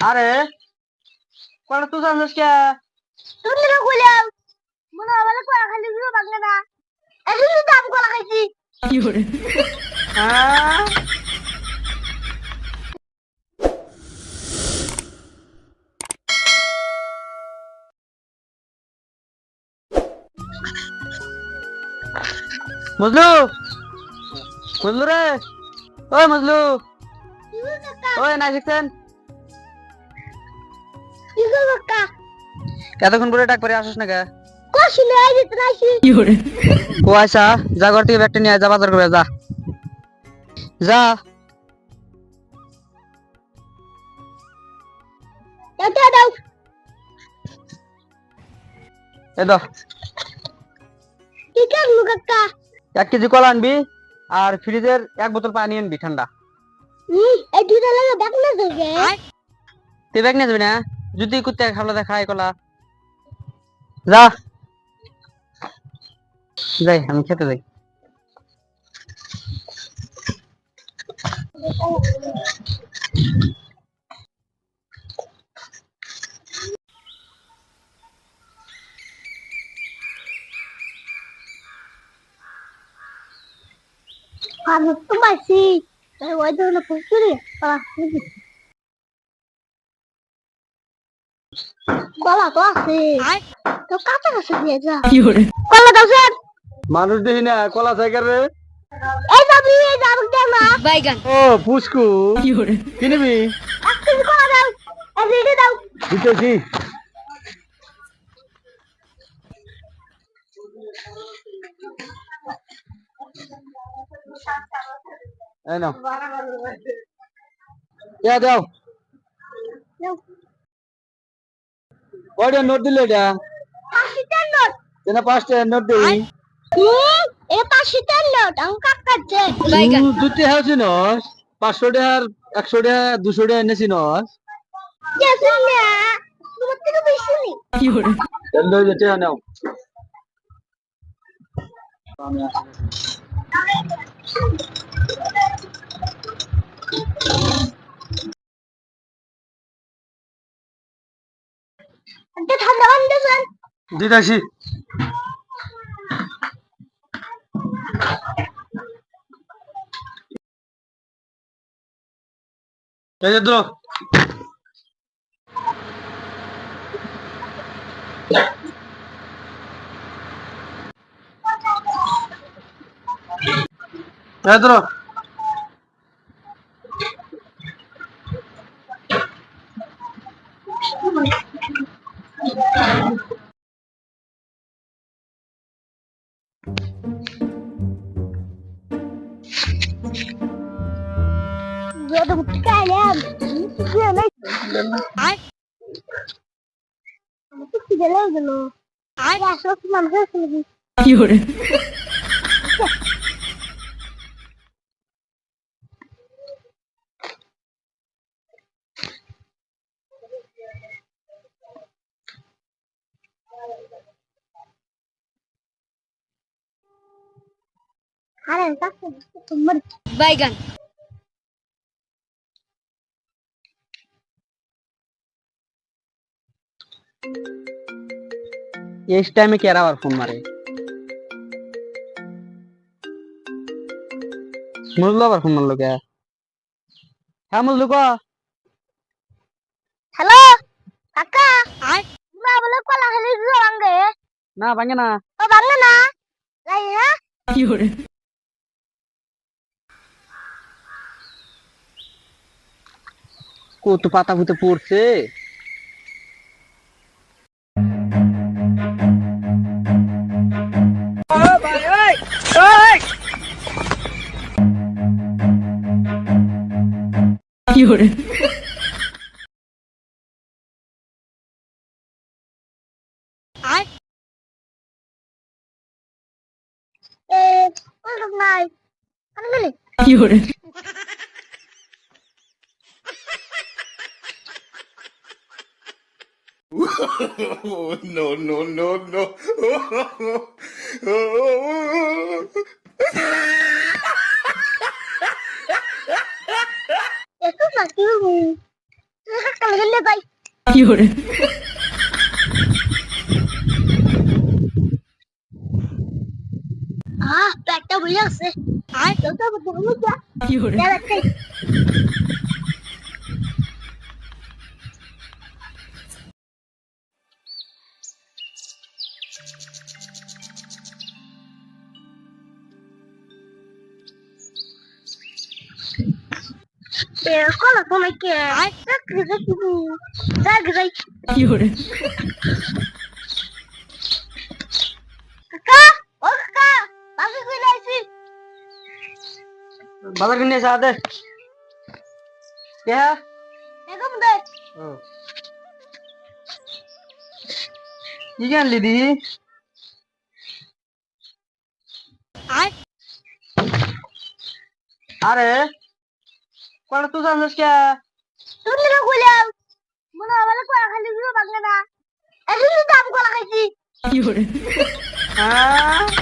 আরে কোন তুই জানিস কে তুমি না কইলাম মনে হবে কোয়া খালি গুলো বাংলা না এখন তো দাম কলা খাইছি কি করে হ্যাঁ মজলু মজলু রে ওই মজলু ওই না শিখছেন কি গো কাকা এতক্ষণ পরে ডাক পরে আসিস না কে কষিলে আই দিতে নাইছি কি করে ও আইসা যা ঘর থেকে ব্যাগটা নিয়ে আয়, যা বাজার করে যা যা দাও দাও এ দাও কি কাকলু কাকা 1 কেজি কলা আনবি আর ফ্রিজের 1 বোতল পানি আনবি ঠান্ডা এই দুটা লাগে ডাক না তোকে তুই ব্যাগ নিয়ে যাবি না যদি কুত্তে খাবলা দেখায় কলা যা যাই আমি খেতে যাই আমি তো পাইছি ওই ধরনের পুকুরে কলা তো আছে তো কাটা কাছে দিয়ে যা কি করে কলা দাও স্যার মানুষ দেখি না কলা সাইকেল রে এই যাবি দে না বাইগান ও পুষ্কু কি করে কি নিবি 1 কেজি কলা দাও এই রেডি দাও দিতেছি এই নাও দাও নাও কয়টা নোট দিলে এটা 80টার নোট এনা 5টা নোট দেই এ 80টার নোট আমি কাকাচ্ছে বাইগান দুটি হাউছি নস 500 টাকার 100 টাকা 200 টাকা এনেছি নস যেছে না তোমার থেকে বেশি নি কি করে এন্ড যেতে নাও একটা ঠান্ডা বান্দে স্যার দিদাসি এই যে দ্রো এই দ্রো Gua udah kalian. Gue naik. Itu tidak lagi loh. Ya, so cuma harus lagi. কি করে Kalian tak temen. বাইগান এই টাইমে কে আবার ফোন মারে মুজলু আবার ফোন মারলো কে হ্যাঁ মুজলু ক Halo, kakak. Gua boleh kok lah hari dulu angge. না ভাঙে না Oh, bangun na. Lah ya. কি করে কত পাতা ফুতে পড়ছে কি করে Untuk naik. Kan gini. কি করে no, no, no, no. একটু নাকি কাল গেলে ভাই Fiore. পেটটা বুঝে আছে আর তোকে বলবো যা Fiore. যাচ্ছে কোলা কোলা কে চাকরি চাকরি Fiore. কাকা ও কাকা বাকি কই লাইছি বাজার কিনে এসে দে কে এরকম দে কি আনলি দি আরে কোন তুই জানিস কে তুমি না কইলাম মনে আমালে কোলা খালি দিও বাংলা না এখন তো দাম কোলা খাইছি Fiore. হ্যাঁ